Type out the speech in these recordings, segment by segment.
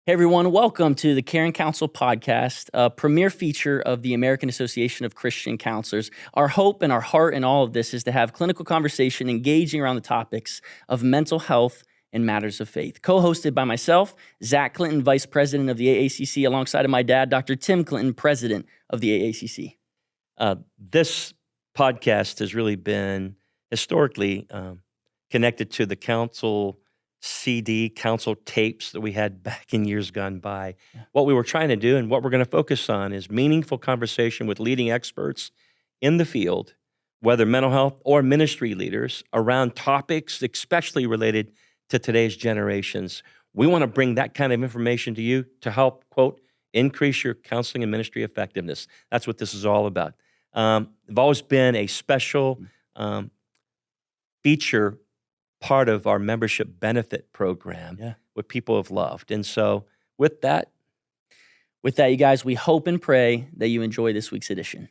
Hey everyone, welcome to the Care and Counsel podcast, a premier feature of the American Association of Christian Counselors. Our hope and our heart in all of this is to have clinical conversation engaging around the topics of mental health and matters of faith. Co-hosted by myself, Zach Clinton, Vice President of the AACC, alongside of my dad, Dr. Tim Clinton, President of the AACC. This podcast has really been historically connected to the council council tapes that we had back in years gone by. Yeah. What we were trying to do and what we're going to focus on is meaningful conversation with leading experts in the field, whether mental health or ministry leaders, around topics especially related to today's generations. We want to bring that kind of information to you to help, quote, increase your counseling and ministry effectiveness. That's what this is all about. They've always been a special feature part of our membership benefit program, what people have loved. And so with that, you guys, we hope and pray that you enjoy this week's edition.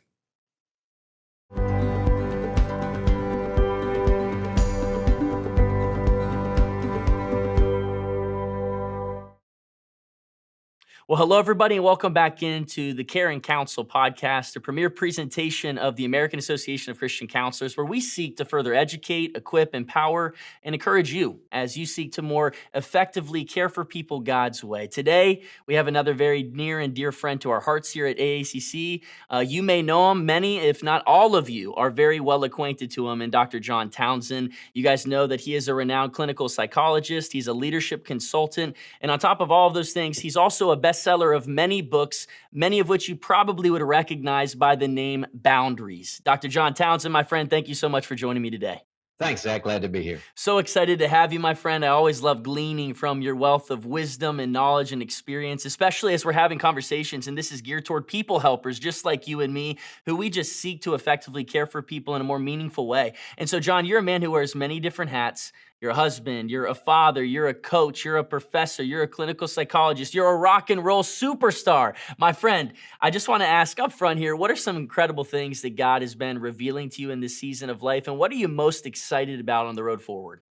Well, hello, everybody, and welcome back into the Care and Counsel podcast, a premier presentation of the American Association of Christian Counselors, where we seek to further educate, equip, empower, and encourage you as you seek to more effectively care for people God's way. Today, we have another very near and dear friend to our hearts here at AACC. You may know him. Many, if not all of you, are very well acquainted to him, and Dr. John Townsend. You guys know that he is a renowned clinical psychologist. He's a leadership consultant, and on top of all of those things, he's also a bestseller of many books, many of which you probably would recognize by the name Boundaries. Dr. John Townsend, my friend, thank you so much for joining me today. Thanks, Zach. Glad to be here. So excited to have you, my friend. I always love gleaning from your wealth of wisdom and knowledge and experience, especially as we're having conversations, and this is geared toward people helpers, just like you and me, who we just seek to effectively care for people in a more meaningful way. And so, John, you're a man who wears many different hats. You're a husband, you're a father, you're a coach, you're a professor, you're a clinical psychologist, you're a rock and roll superstar. My friend, I just want to ask up front here, what are some incredible things that God has been revealing to you in this season of life, and what are you most excited about on the road forward?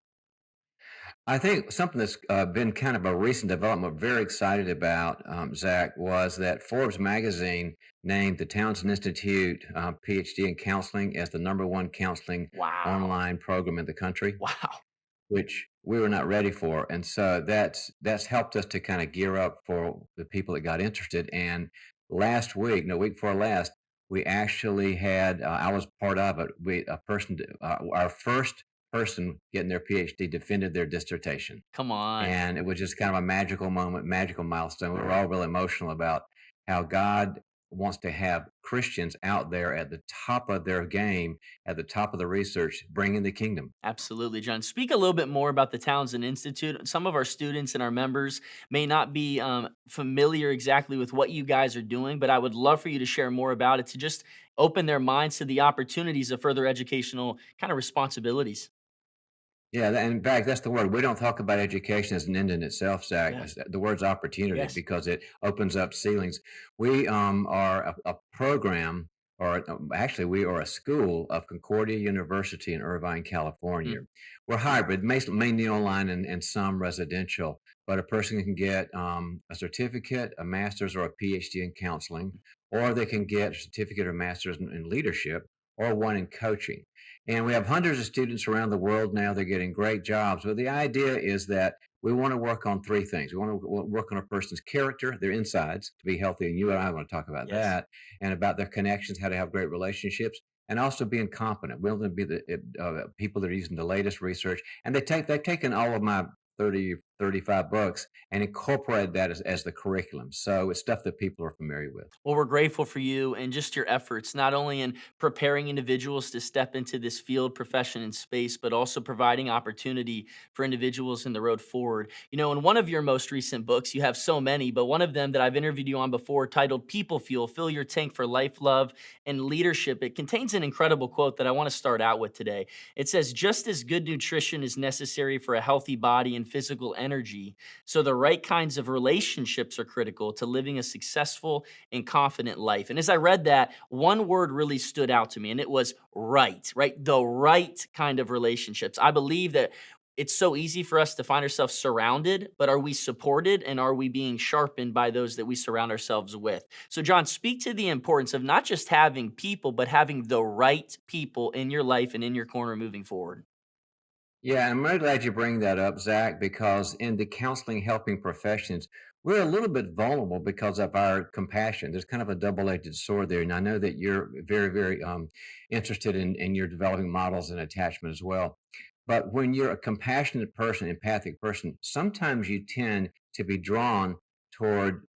I think something that's been kind of a recent development, very excited about, Zach, was that Forbes magazine named the Townsend Institute PhD in counseling as the #1 counseling online program in the country. Wow. Which we were not ready for. And so that's helped us to kind of gear up for the people that got interested. And last week, week before last, we actually had, I was part of it. Our first person getting their PhD defended their dissertation. Come on. And it was just kind of a magical moment, magical milestone. We were all really emotional about how God wants to have Christians out there at the top of their game, at the top of the research, bringing the kingdom. Absolutely, John. Speak a little bit more about the Townsend Institute. Some of our students and our members may not be familiar exactly with what you guys are doing, but I would love for you to share more about it to just open their minds to the opportunities of further educational kind of responsibilities. Yeah, in fact, that's the word. We don't talk about education as an end in itself, Zach. Yeah. The word's opportunity because it opens up ceilings. We are a program, or actually, we are a school of Concordia University in Irvine, California. We're hybrid, mainly online and some residential, but a person can get a certificate, a master's, or a PhD in counseling, or they can get a certificate or master's in leadership, or one in coaching. And we have hundreds of students around the world now. They're getting great jobs. But the idea is that we want to work on three things. We want to work on a person's character, their insides, to be healthy. And you and I want to talk about that, and about their connections, how to have great relationships, and also being competent. We want them to be the people that are using the latest research. And they've taken all of my 35 books and incorporated that as the curriculum. So it's stuff that people are familiar with. Well, we're grateful for you and just your efforts, not only in preparing individuals to step into this field, profession, and space, but also providing opportunity for individuals in the road forward. You know, in one of your most recent books, you have so many, but one of them that I've interviewed you on before, titled People Fuel, Fill Your Tank for Life, Love, and Leadership, it contains an incredible quote that I want to start out with today. It says, just as good nutrition is necessary for a healthy body and physical energy, so the right kinds of relationships are critical to living a successful and confident life. And as I read that, one word really stood out to me, and it was right? The right kind of relationships. I believe that it's so easy for us to find ourselves surrounded, but are we supported and are we being sharpened by those that we surround ourselves with? So, John, speak to the importance of not just having people, but having the right people in your life and in your corner moving forward. Yeah, I'm really glad you bring that up, Zach, because in the counseling helping professions, we're a little bit vulnerable because of our compassion. There's kind of a double-edged sword there. And I know that you're very, very interested in your developing models and attachment as well. But when you're a compassionate person, empathic person, sometimes you tend to be drawn toward,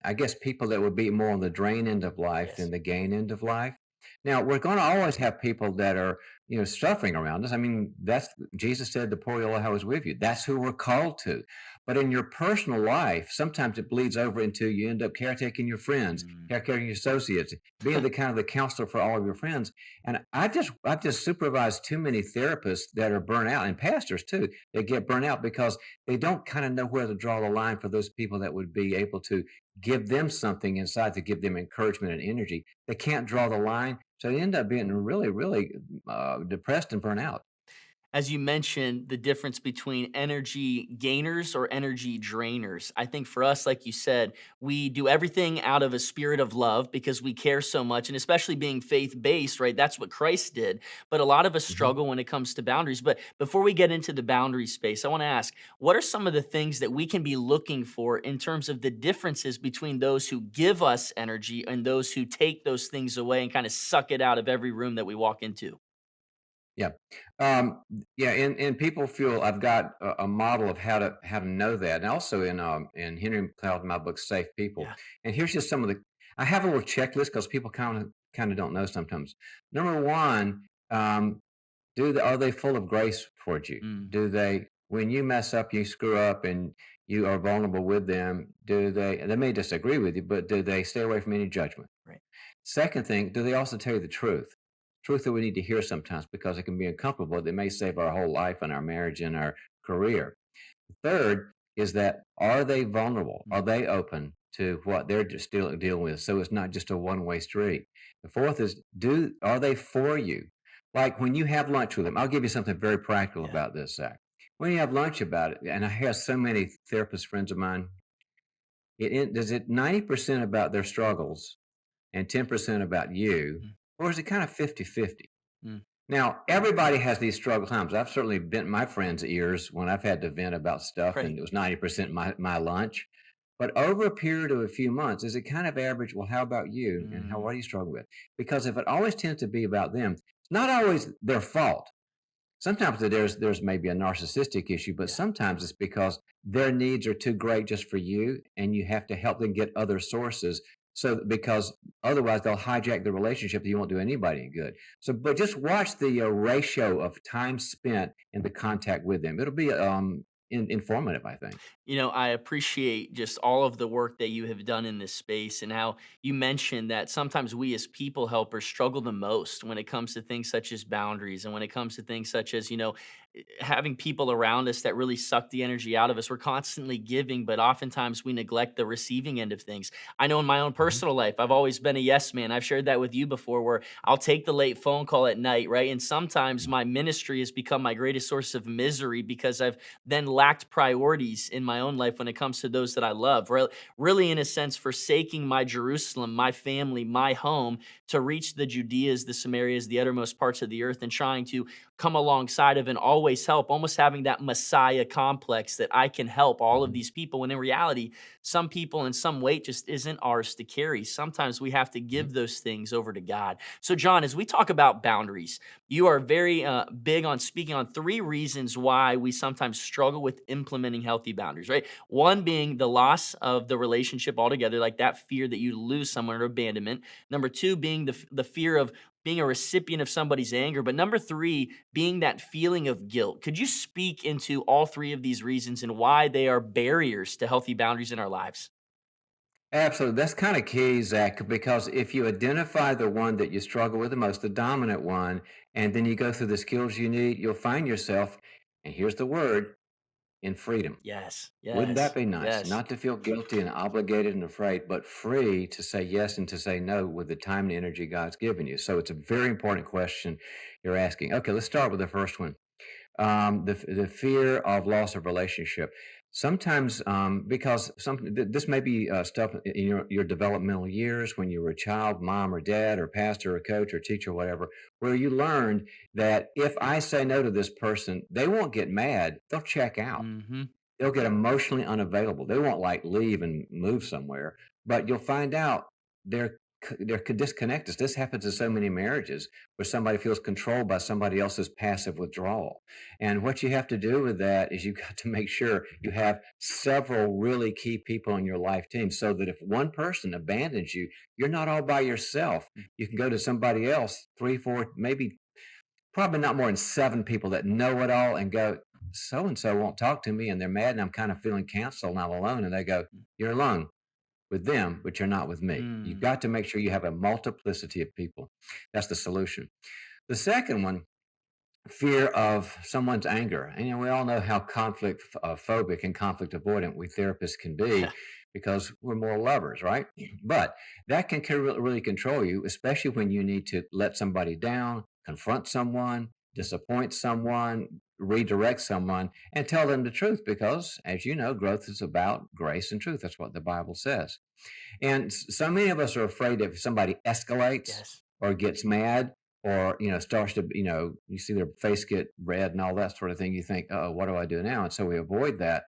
I guess people that would be more on the drain end of life than Yes. the gain end of life. Now, we're going to always have people that are, suffering around us. I mean, that's Jesus said, the poor you'll always with you. That's who we're called to. But in your personal life, sometimes it bleeds over into you end up caretaking your friends, Mm. caretaking your associates, being the kind of the counselor for all of your friends. And I've just supervised too many therapists that are burnt out and pastors too. They get burnt out because they don't kind of know where to draw the line for those people that would be able to give them something inside to give them encouragement and energy. They can't draw the line, so they end up being really, really depressed and burnt out. As you mentioned, the difference between energy gainers or energy drainers. I think for us, like you said, we do everything out of a spirit of love because we care so much, and especially being faith based, right? That's what Christ did. But a lot of us Mhm. struggle when it comes to boundaries. But before we get into the boundary space, I want to ask, what are some of the things that we can be looking for in terms of the differences between those who give us energy and those who take those things away and kind of suck it out of every room that we walk into? Yeah. Yeah, and people feel I've got a model of how to know that, and also in Henry Cloud, my book, Safe People. Yeah. And here's just some of the I have a little checklist because people kind of don't know sometimes. Number one, are they full of grace towards you? Mm, Do they, when you mess up, you screw up, and you are vulnerable with them? They may disagree with you, but do they stay away from any judgment? right. Second thing, do they also tell you the truth? Truth that we need to hear sometimes because it can be uncomfortable. They may save our whole life and our marriage and our career. Third is that are they vulnerable? Are Mm, they open to what they're just still dealing with? So it's not just a one-way street. The fourth is are they for you? Like when you have lunch with them, I'll give you something very practical yeah. about this, Zach. When you have lunch about it, and I have so many therapist friends of mine, does it 90% about their struggles and 10% about you, Mm, or is it kind of 50-50? mm, Now, everybody has these struggle times. I've certainly bent my friends' ears when I've had to vent about stuff, right. and it was 90% my lunch. But over a period of a few months, is it kind of average? Well, how about you? And Mm, what do you struggle with? Because if it always tends to be about them, it's not always their fault. Sometimes there's maybe a narcissistic issue, but yeah. sometimes it's because their needs are too great just for you, and you have to help them get other sources. So because otherwise they'll hijack the relationship, that you won't do anybody any good. So, but just watch the ratio of time spent in the contact with them. It'll be informative, I think. I appreciate just all of the work that you have done in this space and how you mentioned that sometimes we as people helpers struggle the most when it comes to things such as boundaries and when it comes to things such as, having people around us that really suck the energy out of us. We're constantly giving, but oftentimes we neglect the receiving end of things. I know in my own Mhm. personal life, I've always been a yes man. I've shared that with you before where I'll take the late phone call at night, right? And sometimes my ministry has become my greatest source of misery because I've then lacked priorities in my own life when it comes to those that I love. Really, in a sense, forsaking my Jerusalem, my family, my home to reach the Judeas, the Samarias, the uttermost parts of the earth, and trying to come alongside of and always help, almost having that Messiah complex that I can help all of Mhm. these people. When in reality, some people and some weight just isn't ours to carry. Sometimes we have to Mhm. give those things over to God. So, John, as we talk about boundaries, you are very big on speaking on three reasons why we sometimes struggle with implementing healthy boundaries, right? One being the loss of the relationship altogether, like that fear that you lose someone or abandonment. Number two being the fear of being a recipient of somebody's anger. But number three being that feeling of guilt. Could you speak into all three of these reasons and why they are barriers to healthy boundaries in our lives? Absolutely. That's kind of key, Zach, because if you identify the one that you struggle with the most, the dominant one, and then you go through the skills you need, you'll find yourself, and here's the word, in freedom. Yes, Wouldn't that yes, be nice? yes. Not to feel guilty and obligated and afraid, but free to say yes and to say no with the time and energy God's given you. So it's a very important question you're asking. Okay, let's start with the first one. The fear of loss of relationship. Sometimes, because this may be stuff in your developmental years when you were a child, mom or dad or pastor or coach or teacher or whatever, where you learned that if I say no to this person, they won't get mad, they'll check out. Hmm. They'll get emotionally unavailable. They won't like leave and move somewhere, but you'll find out they're disconnected. This happens in so many marriages where somebody feels controlled by somebody else's passive withdrawal. And what you have to do with that is you've got to make sure you have several really key people on your life team so that if one person abandons you, you're not all by yourself. You can go to somebody else, three, four, maybe probably not more than seven people that know it all and go, so and so won't talk to me and they're mad and I'm kind of feeling canceled and I'm alone. And they go, you're alone with them, but you're not with me. You've Mm. got to make sure you have a multiplicity of people. That's the solution. The second one, fear of someone's anger. And we all know how conflict phobic and conflict avoidant we therapists can be because we're more lovers, right? But that can really control you, especially when you need to let somebody down, confront someone, disappoint someone, redirect someone, and tell them the truth. Because, as you know, growth is about grace and truth. That's what the Bible says. And so many of us are afraid if somebody escalates Yes. or gets mad or, starts to, you see their face get red and all that sort of thing, you think, oh, what do I do now? And so we avoid that.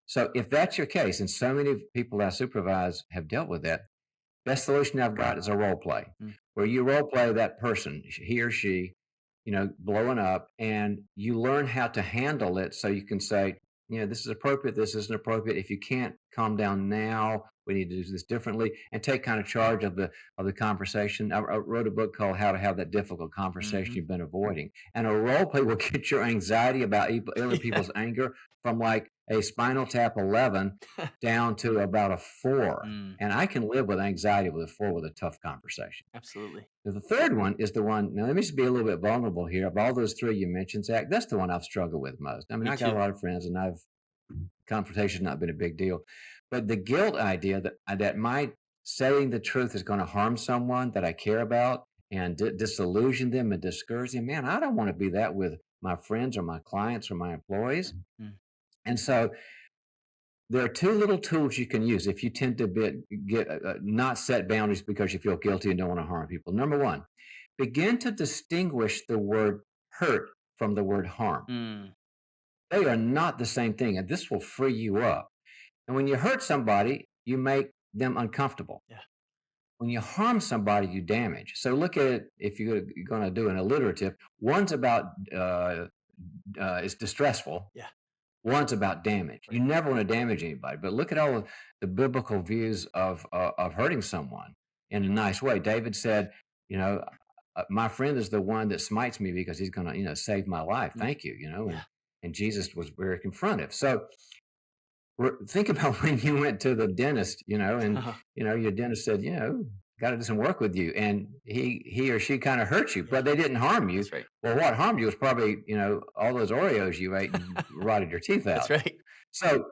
So if that's your case, and so many people that I supervise have dealt with that, best solution I've got is a role play Mm. where you role play that person, he or she, blowing up, and you learn how to handle it so you can say, this is appropriate, this isn't appropriate. If you can't calm down now, we need to do this differently and take kind of charge of the conversation. I wrote a book called How to Have That Difficult Conversation Hmm. You've Been Avoiding. And a role play will get your anxiety about other Yeah. people's anger from like a Spinal Tap 11 down to about a 4. Mm. And I can live with anxiety with a 4 with a tough conversation. Absolutely. The third one is the one. Now, let me just be a little bit vulnerable here. Of all those three you mentioned, Zach, that's the one I've struggled with most. I mean, Me I got a too. lot of friends, and confrontation's not been a big deal, but the guilt idea that my saying the truth is going to harm someone that I care about and disillusion them and discourage them. Man, I don't want to be that with my friends or my clients or my employees. Mm. And so there are two little tools you can use if you tend to get not set boundaries because you feel guilty and don't want to harm people. Number one, begin to distinguish the word hurt from the word harm. Mm. They are not the same thing, and this will free you up. And when you hurt somebody, you make them uncomfortable. Yeah. When you harm somebody, you damage. So look at it if you're going to do an alliterative. One's about it's distressful. Yeah. One's about damage. You Right. never want to damage anybody, but look at all of the biblical views of hurting someone in a nice way. David said, you know, my friend is the one that smites me because he's going to, save my life. Mm. Thank you, Yeah. and Jesus was very confrontive. So think about when you went to the dentist, and your dentist said, got to do some work with you, and he or she kind of hurt you, Yeah. but they didn't harm you. That's right. Well, what harmed you was probably all those Oreos you ate and rotted your teeth That's out. right. So,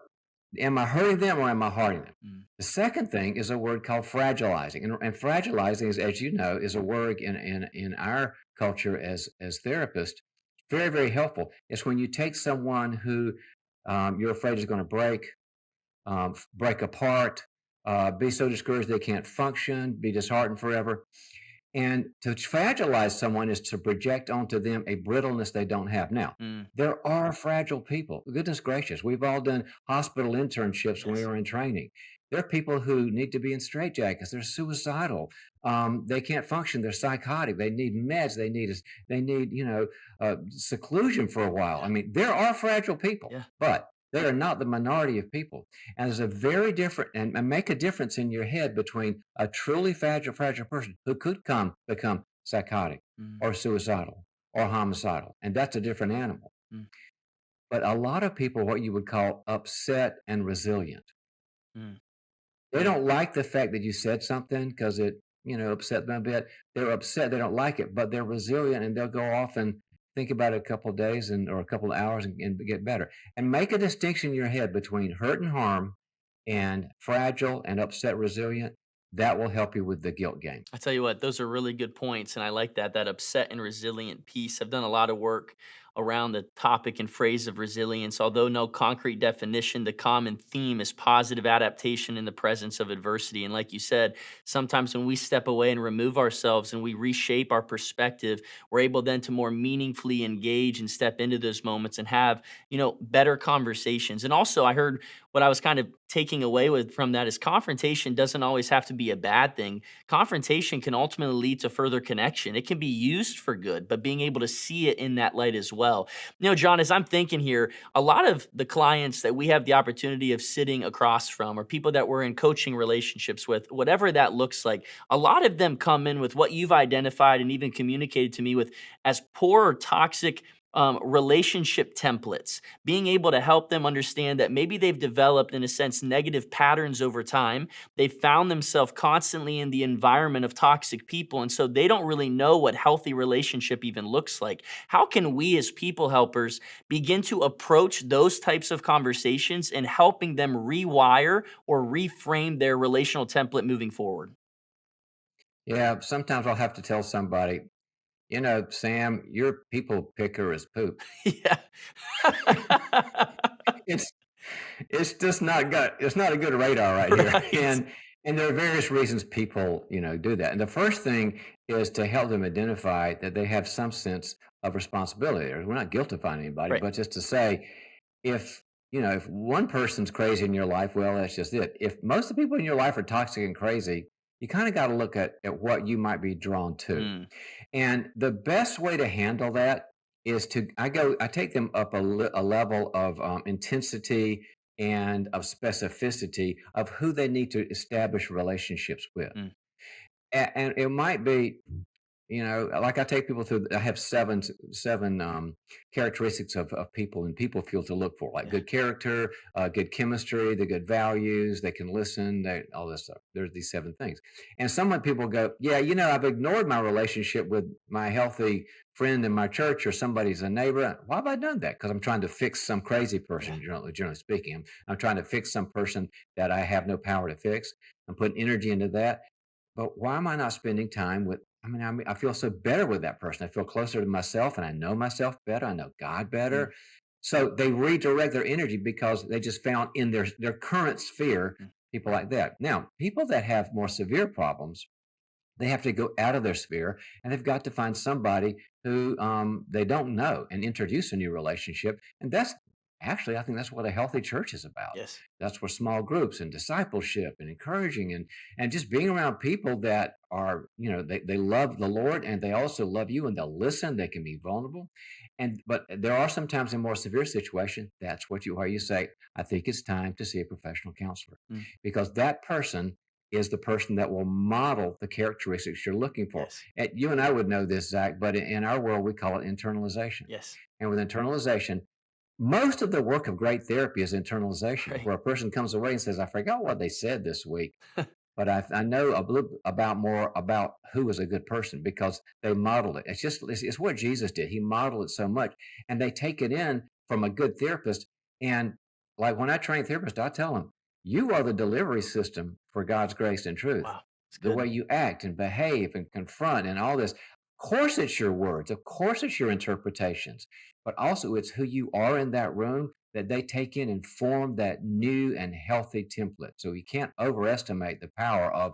am I hurting them or am I harming them? Mm. The second thing is a word called fragilizing, and fragilizing is, as you know, is a word in our culture as therapists, very very helpful. It's when you take someone who you're afraid is going to break apart, be so discouraged they can't function, be disheartened forever. And to fragilize someone is to project onto them a brittleness they don't have. Now, Mm. there are fragile people. Goodness gracious, we've all done hospital internships when we Yes. were in training. There are people who need to be in straitjackets. They're suicidal. They can't function. They're psychotic. They need meds. They need seclusion for a while. I mean, there are fragile people, Yeah. but they are not the minority of people. And there's a very different and make a difference in your head between a truly fragile person who could become psychotic Mm. or suicidal or homicidal. And that's a different animal. Mm. But a lot of people, what you would call upset and resilient. Mm. They don't like the fact that you said something because it, upset them a bit. They're upset. They don't like it, but they're resilient and they'll go off and think about it a couple of days or a couple of hours and get better. And make a distinction in your head between hurt and harm and fragile and upset resilient. That will help you with the guilt game. I tell you what, those are really good points, and I like that upset and resilient piece. I've done a lot of work around the topic and phrase of resilience. Although no concrete definition, the common theme is positive adaptation in the presence of adversity. And like you said, sometimes when we step away and remove ourselves and we reshape our perspective, we're able then to more meaningfully engage and step into those moments and have, better conversations. And also, I heard what I was kind of taking away with from that is confrontation doesn't always have to be a bad thing. Confrontation can ultimately lead to further connection. It can be used for good, but being able to see it in that light as well. John, as I'm thinking here, a lot of the clients that we have the opportunity of sitting across from or people that we're in coaching relationships with, whatever that looks like, a lot of them come in with what you've identified and even communicated to me with as poor or toxic relationship templates, being able to help them understand that maybe they've developed, in a sense, negative patterns over time. They found themselves constantly in the environment of toxic people, and so they don't really know what healthy relationship even looks like. How can we as people helpers begin to approach those types of conversations and helping them rewire or reframe their relational template moving forward? Yeah, sometimes I'll have to tell somebody, Sam, your people picker is poop. Yeah. It's it's just not good. It's not a good radar right here. Right. And there are various reasons people, do that. And the first thing is to help them identify that they have some sense of responsibility. We're not guiltifying anybody, Right. but just to say, if if one person's crazy in your life, well, that's just it. If most of the people in your life are toxic and crazy, you kind of got to look at what you might be drawn to. Mm, And the best way to handle that is I take them up a level of intensity and of specificity of who they need to establish relationships with. mm. And it might be, like I take people through. I have seven characteristics of people and people feel to look for, like Yeah. good character, good chemistry, the good values. They can listen. All this stuff. There's these seven things, and some people go, yeah, I've ignored my relationship with my healthy friend in my church or somebody's a neighbor. Why have I done that? Because I'm trying to fix some crazy Yeah. person. Generally speaking, I'm trying to fix some person that I have no power to fix. I'm putting energy into that, but why am I not spending time with I feel so better with that person. I feel closer to myself and I know myself better. I know God Mm, better. So they redirect their energy because they just found in their current sphere mm. people like that. Now, people that have more severe problems, they have to go out of their sphere and they've got to find somebody who they don't know and introduce a new relationship. And that's actually, I think that's what a healthy church is about. Yes. That's where small groups and discipleship and encouraging and just being around people that are, they love the Lord and they also love you and they'll listen. They can be vulnerable. But there are sometimes in more severe situations, that's where you say, I think it's time to see a professional counselor Mm. because that person is the person that will model the characteristics you're looking for. Yes. And you and I would know this, Zach, but in our world, we call it internalization. Yes. And with internalization, most of the work of great therapy is internalization, Right. where a person comes away and says, I forgot what they said this week, but I know a little about more about who is a good person because they modeled it. It's what Jesus did. He modeled it so much, and they take it in from a good therapist. And like when I train therapists, I tell them, you are the delivery system for God's grace and truth. Wow. It's The good. way you act and behave and confront and all this. Of course, it's your words. Of course, it's your interpretations, but also it's who you are in that room that they take in and form that new and healthy template. So you can't overestimate the power of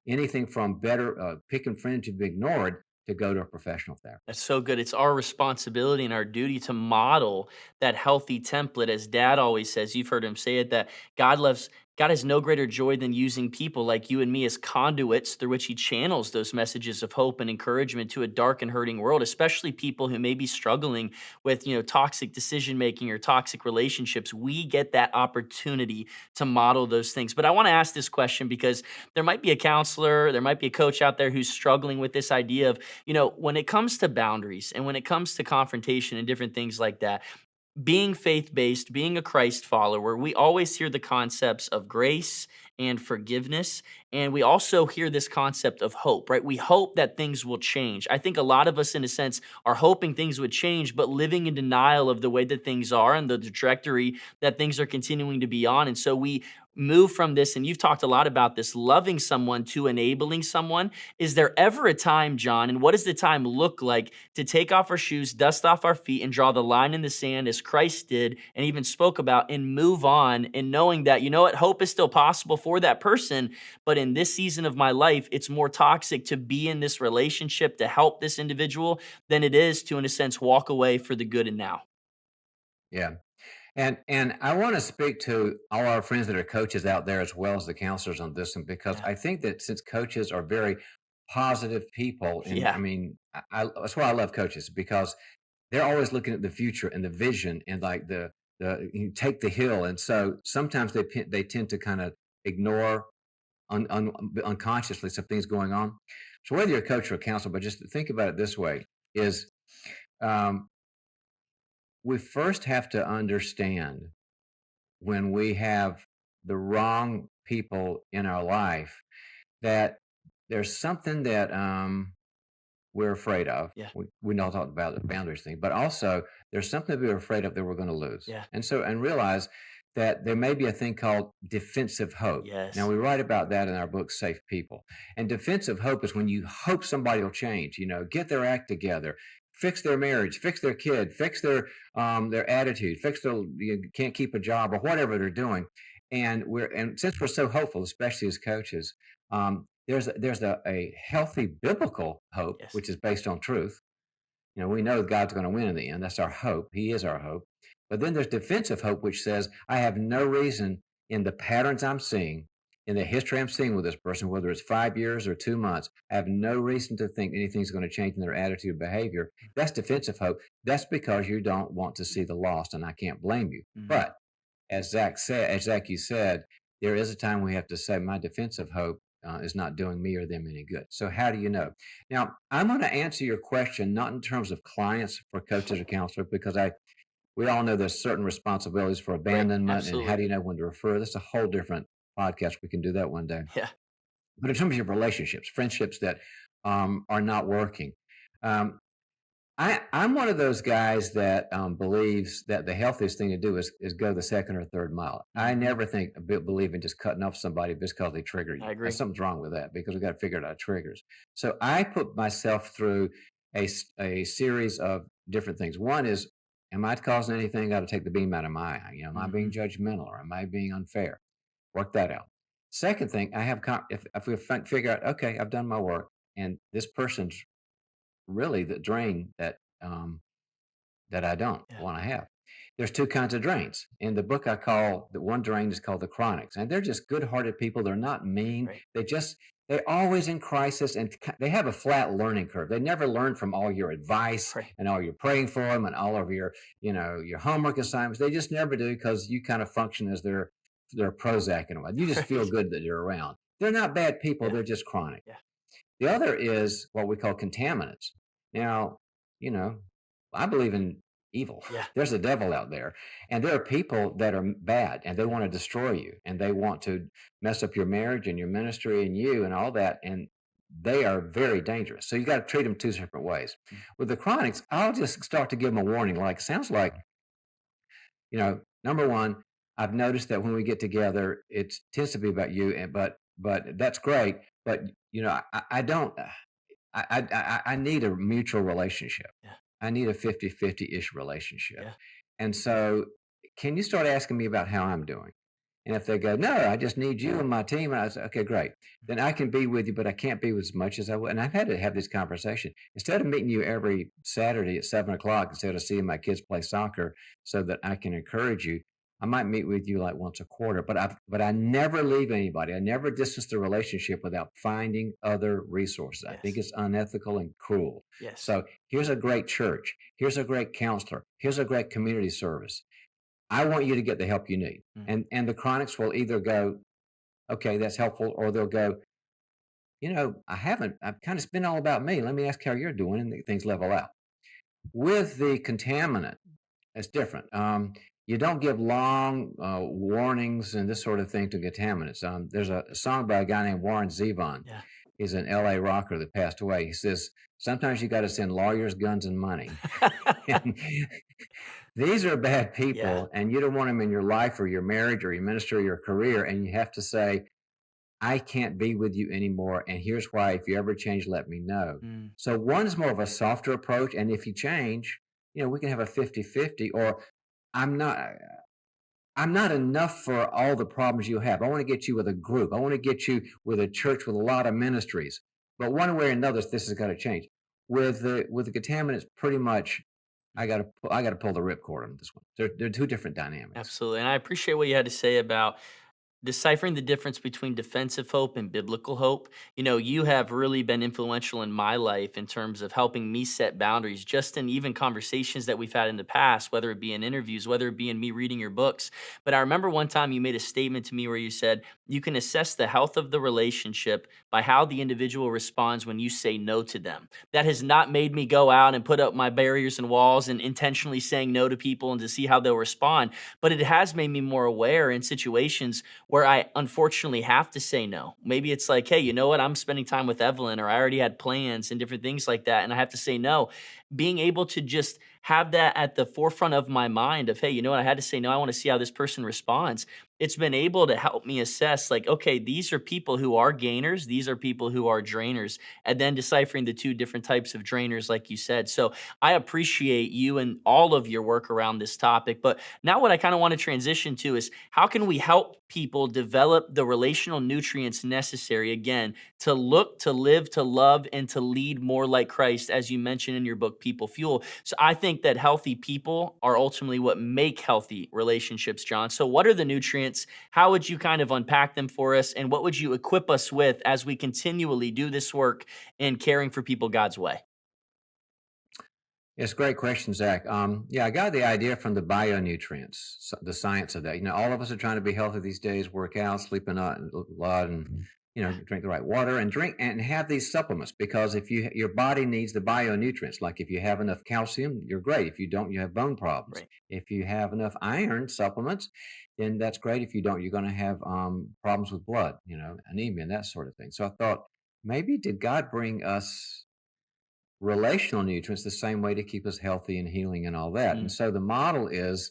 anything from better picking friends to be ignored to go to a professional therapist. That's so good. It's our responsibility and our duty to model that healthy template. As dad always says, you've heard him say it, that God has no greater joy than using people like you and me as conduits through which he channels those messages of hope and encouragement to a dark and hurting world, especially people who may be struggling with, toxic decision making or toxic relationships. We get that opportunity to model those things. But I want to ask this question because there might be a counselor, there might be a coach out there who's struggling with this idea of, when it comes to boundaries and when it comes to confrontation and different things like that, being faith based, being a Christ follower, we always hear the concepts of grace and forgiveness. And we also hear this concept of hope, right? We hope that things will change. I think a lot of us, in a sense, are hoping things would change, but living in denial of the way that things are and the trajectory that things are continuing to be on. And so we move from this, and you've talked a lot about this, loving someone to enabling someone, is there ever a time, John, and what does the time look like to take off our shoes, dust off our feet, and draw the line in the sand as Christ did and even spoke about, and move on, and knowing that, you know what, hope is still possible for that person, but in this season of my life, it's more toxic to be in this relationship to help this individual than it is to, in a sense, walk away for the good and now. Yeah. And I want to speak to all our friends that are coaches out there as well as the counselors on this one, because Yeah. I think that since coaches are very positive people, and I Yeah. mean, that's why I love coaches, because they're always looking at the future and the vision and like the you take the hill. And so sometimes they tend to kind of ignore unconsciously some things going on. So whether you're a coach or a counselor, but just think about it this way: is um, we first have to understand when we have the wrong people in our life that there's something that we're afraid of. Yeah. We don't talk about the boundaries thing, but also there's something we're afraid of that we're going to lose. Yeah. And realize that there may be a thing called defensive hope. Now Yes. we write about that in our book, Safe People. And defensive hope is when you hope somebody will change, get their act together, fix their marriage, fix their kid, fix their attitude, fix their can't keep a job or whatever they're doing. And since we're so hopeful, especially as coaches, there's a healthy biblical hope, Yes. which is based on truth. We know God's going to win in the end. That's our hope. He is our hope. But then there's defensive hope, which says, I have no reason in the patterns I'm seeing, in the history I'm seeing with this person, whether it's 5 years or 2 months, I have no reason to think anything's going to change in their attitude or behavior. That's defensive hope. That's because you don't want to see the lost, and I can't blame you. Mhm. But as Zach, you said, there is a time we have to say, my defensive hope is not doing me or them any good. So how do you know? Now, I'm going to answer your question not in terms of clients for coaches or counselors, because we all know there's certain responsibilities for Right. abandonment and how Absolutely. do you know when to refer. That's a whole different podcast. We can do that one day. Yeah. But in terms of relationships, friendships that are not working, um, I'm one of those guys that believes that the healthiest thing to do is go the second or third mile. I Mhm. never believe in just cutting off somebody just because they trigger I you. agree. Something's wrong with that, because we got to figure out triggers. So I put myself through a series of different things. One is, am I causing anything? Got to take the beam out of my eye. Am I being Mhm. judgmental, or am I being unfair? Work that out. Second thing, I have if we figure out, okay, I've done my work, and this person's really the drain that I don't Yeah. want to have. There's two kinds of drains. In the book, I call the one drain is called the chronics, and they're just good-hearted people. They're not mean. Right. They're always in crisis, and they have a flat learning curve. They never learn from all your advice Right. and all your praying for them and all of your homework assignments. They just never do, because you kind of function as their Prozac in a way. You just feel Right. good that you're around. They're not bad people. Yeah. They're just chronic. Yeah. The other is what we call contaminants. Now, you know, I believe in evil. Yeah. There's a devil out there, and there are people that are bad, and they want to destroy you, and they want to mess up your marriage and your ministry and you and all that. And they are very dangerous. So you got to treat them two separate ways. Mm. With the chronics, I'll just start to give them a warning. Like, sounds like, number one, I've noticed that when we get together, it tends to be about you, and but that's great. But I don't. I need a mutual relationship. Yeah. I need a 50-50-ish relationship. Yeah. And so, can you start asking me about how I'm doing? And if they go, no, I just need you and my team. And I say, okay, great. Then I can be with you, but I can't be with as much as I would. And I've had to have this conversation. Instead of meeting you every Saturday at 7 o'clock, instead of seeing my kids play soccer so that I can encourage you, I might meet with you like once a quarter. But I never leave anybody. I never distance the relationship without finding other resources. I think Yes. it's unethical and cruel. Yes. So here's a great church. Here's a great counselor. Here's a great community service. I want you to get the help you need. Mm. And the chronics will either go, okay, that's helpful, or they'll go, I've kind of been all about me. Let me ask how you're doing, and things level out. With the contaminant, it's different. You don't give long warnings and this sort of thing to contaminants. There's a song by a guy named Warren Zevon. Yeah. He's an LA rocker that passed away. He says, sometimes you got to send lawyers, guns, and money. And these are bad Yeah. people, and you don't want them in your life or your marriage or your ministry or your career. And you have to say, I can't be with you anymore. And here's why. If you ever change, let me know. Mm. So one is more of a softer approach. And if you change, we can have a 50-50. Or I'm not I'm not enough for all the problems you have. I want to get you with a group. I want to get you with a church with a lot of ministries. But one way or another, this has got to change. With the contaminants, pretty much, I got to pull the ripcord on this one. They're two different dynamics. Absolutely. And I appreciate what you had to say about deciphering the difference between defensive hope and biblical hope. You have really been influential in my life in terms of helping me set boundaries, just in even conversations that we've had in the past, whether it be in interviews, whether it be in me reading your books. But I remember one time you made a statement to me where you said, you can assess the health of the relationship by how the individual responds when you say no to them. That has not made me go out and put up my barriers and walls and intentionally saying no to people and to see how they'll respond. But it has made me more aware in situations where I unfortunately have to say no. Maybe it's like, hey, you know what? I'm spending time with Evelyn, or I already had plans and different things like that, and I have to say no. Being able to just have that at the forefront of my mind of, hey, you know what? I had to say no. I want to see how this person responds. It's been able to help me assess, like, okay, these are people who are gainers, these are people who are drainers, and then deciphering the two different types of drainers, like you said. So I appreciate you and all of your work around this topic. But now, what I kind of want to transition to is how can we help people develop the relational nutrients necessary, again, to look, to live, to love, and to lead more like Christ, as you mentioned in your book, People Fuel. So I think that healthy people are ultimately what make healthy relationships, John. So what are the nutrients? How would you kind of unpack them for us? And what would you equip us with as we continually do this work in caring for people God's way? It's a great question, Zach. Yeah, I got the idea from the bionutrients, the science of that. All of us are trying to be healthy these days, work out, sleep a lot, and drink the right water and drink and have these supplements because if your body needs the bionutrients. Like if you have enough calcium, you're great. If you don't, you have bone problems. Right. If you have enough iron supplements, then that's great. If you don't, you're going to have problems with blood, anemia and that sort of thing. So I thought, maybe did God bring us relational nutrients the same way to keep us healthy and healing and all that. And Mm, so the model is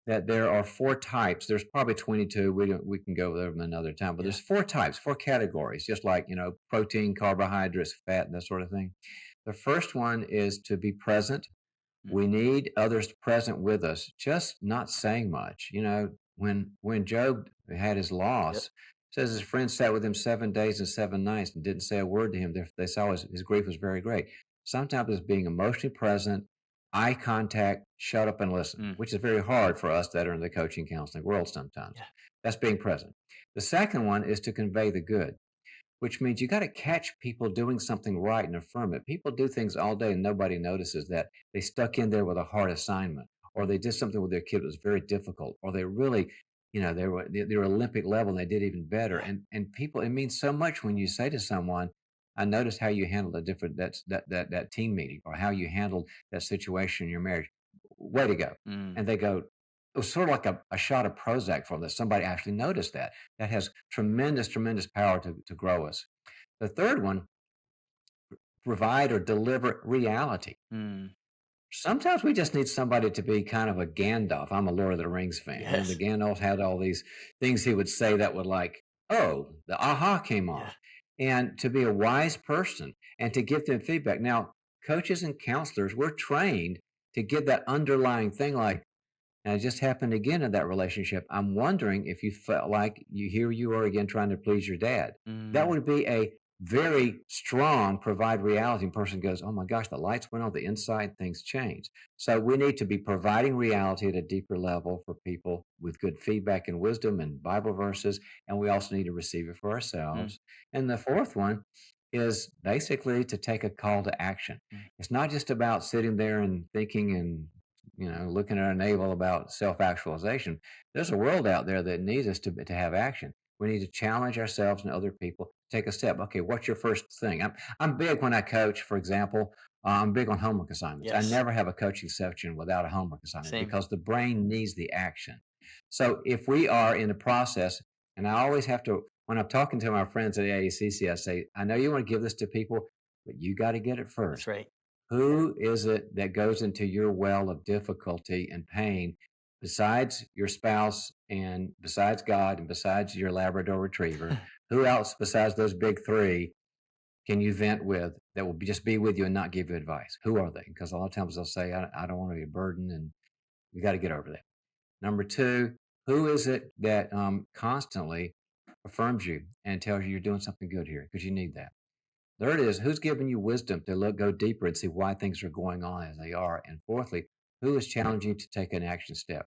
that there are four types. There's probably 22. We can go over them another time, but yeah. there's four types, four categories, just like, protein, carbohydrates, fat, and that sort of thing. The first one is to be present. Mm, We need others present with us, just not saying much. When Job had his yep. loss, says his friends sat with him 7 days and 7 nights and didn't say a word to him. They saw his grief was very great. Sometimes it's being emotionally present, eye contact, shut up and listen, Mm, which is very hard for us that are in the coaching counseling world sometimes. yeah. That's being present. The second one is to convey the good, which means you got to catch people doing something right and affirm it. People do things all day and nobody notices that they stuck in there with a hard assignment, or they did something with their kid that was very difficult, or they really, they were Olympic level and they did even better. Yeah. And people, it means so much when you say to someone, "I noticed how you handled a different that team meeting, or how you handled that situation in your marriage. Way to go!" Mm, And they go, it was sort of like a shot of Prozac for them that somebody actually noticed that. That has tremendous, tremendous power to grow us. The third one, provide or deliver reality. mm, Sometimes we just need somebody to be kind of a Gandalf. I'm a Lord of the Rings fan. The yes. Gandalf had all these things he would say that would like, oh, the aha came Yeah. on. And to be a wise person and to give them feedback. Now, coaches and counselors, we're trained to give that underlying thing like, and it just happened again in that relationship. I'm wondering if you felt like here you are again trying to please your dad. That Mm, would be a very strong provide reality. And person goes, oh my gosh, the lights went on the inside, things changed. So we need to be providing reality at a deeper level for people with good feedback and wisdom and Bible verses. And we also need to receive it for mm, ourselves. And the fourth one is basically to take a call to action. mm, It's not just about sitting there and thinking and looking at our navel about self-actualization. There's a world out there that needs us to have action. We need to challenge ourselves and other people. Take a step. Okay, what's your first thing? I'm big when I coach, for example. I'm big on homework assignments. I Yes. never have a coaching section without a homework assignment Same. because the brain needs the action. So if we are in the process, and I always have to, when I'm talking to my friends at AACC, I say, I know you want to give this to people, but you got to get it That's first. right. Who is it that goes into your well of difficulty and pain besides your spouse and besides God and besides your Labrador retriever? Who else besides those big three can you vent with that will just be with you and not give you advice? Who are they? Because a lot of times they'll say, I don't want to be a burden, and we got to get over that. Number two, who is it that constantly affirms you and tells you you're doing something good here because you need that? Third is who's giving you wisdom to go deeper and see why things are going on as they are. And fourthly, who is challenging you to take an action step?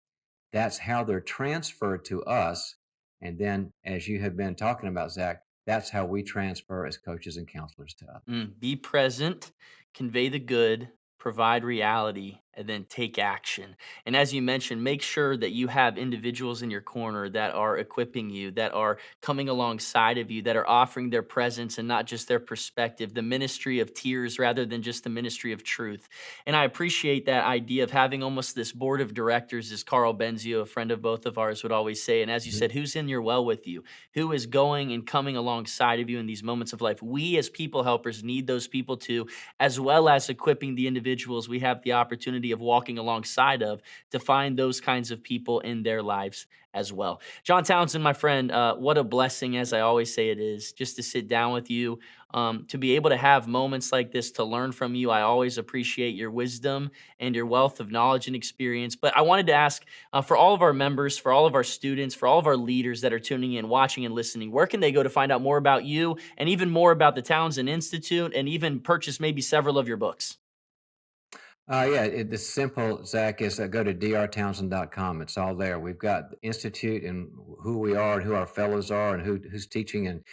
That's how they're transferred to us. And then, as you have been talking about, Zach, that's how we transfer as coaches and counselors to others. Be present, convey the good, provide reality, and then take action. And as you mentioned, make sure that you have individuals in your corner that are equipping you, that are coming alongside of you, that are offering their presence and not just their perspective, the ministry of tears rather than just the ministry of truth. And I appreciate that idea of having almost this board of directors, as Carl Benzio, a friend of both of ours, would always say. And as you Mhm. said, who's in your well with you? Who is going and coming alongside of you in these moments of life? We as people helpers need those people too, as well as equipping the individuals we have the opportunity of walking alongside of to find those kinds of people in their lives as well. John Townsend, my friend, what a blessing, as I always say it is, just to sit down with you, to be able to have moments like this, to learn from you. I always appreciate your wisdom and your wealth of knowledge and experience. But I wanted to ask, for all of our members, for all of our students, for all of our leaders that are tuning in, watching, and listening, where can they go to find out more about you and even more about the Townsend Institute and even purchase maybe several of your books? Yeah, it's simple, Zach, is go to drtownsend.com. It's all there. We've got the Institute and who we are and who our fellows are and who's teaching and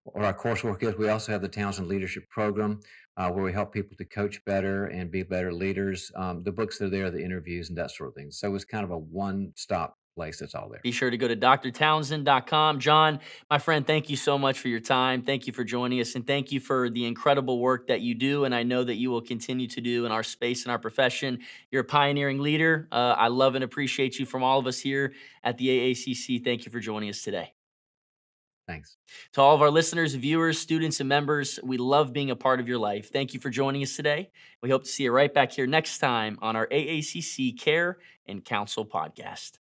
what our coursework is. We also have the Townsend Leadership Program where we help people to coach better and be better leaders. The books are there, the interviews and that sort of thing. So it's kind of a one-stop place that's all there. Be sure to go to drtownsend.com. John, my friend, thank you so much for your time. Thank you for joining us, and thank you for the incredible work that you do, and I know that you will continue to do in our space and our profession. You're a pioneering leader. I love and appreciate you from all of us here at the AACC. Thank you for joining us today. Thanks. To all of our listeners, viewers, students, and members, we love being a part of your life. Thank you for joining us today. We hope to see you right back here next time on our AACC Care and Counsel podcast.